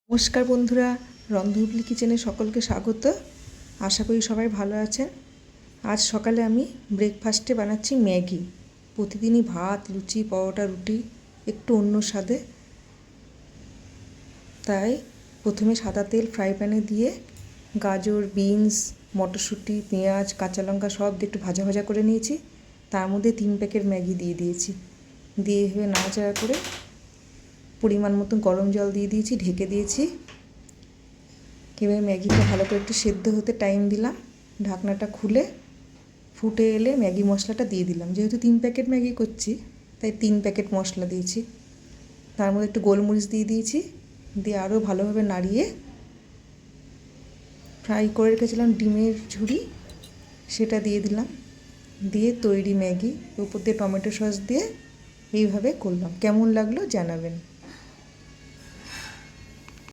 নমস্কার বন্ধুরা, রন্ধনপ্রিয় কিচেনে সকলকে স্বাগত। আশা করি সবাই ভালো আছেন। আজ সকালে আমি ব্রেকফাস্টে বানাচ্ছি ম্যাগি। প্রতিদিনই ভাত, লুচি, পরোটা, রুটি একটু অন্য স্বাদে, তাই প্রথমে সাদা তেল ফ্রাই প্যানে দিয়ে গাজর, বিনস, মটরশুঁটি, পেঁয়াজ, কাঁচা লঙ্কা সব দিয়ে একটু ভাজা ভাজা করে নিয়েছি। তার মধ্যে 3 প্যাকেট ম্যাগি দিয়ে দিয়েছি। দিয়ে এভাবে নাড়াচাড়া করে পরিমাণ মতো গরম জল দিয়ে দিয়েছি, ঢেকে দিয়েছি। এবার ম্যাগিটা ভালো করে একটু সেদ্ধ হতে টাইম দিলাম। ঢাকনাটা খুলে ফুটে এলে ম্যাগি মশলাটা দিয়ে দিলাম। যেহেতু 3 প্যাকেট ম্যাগি করছি তাই 3 প্যাকেট মশলা দিয়েছি। তার মধ্যে একটু গোলমরিচ দিয়ে দিয়েছি, দিয়ে আরও ভালোভাবে নাড়িয়ে ফ্রাই করে রেখেছিলাম ডিমের ঝুড়ি, সেটা দিয়ে দিলাম। দিয়ে তৈরি ম্যাগি, উপর দিয়ে টমেটো সস দিয়ে এইভাবে করলাম। কেমন লাগলো জানাবেন।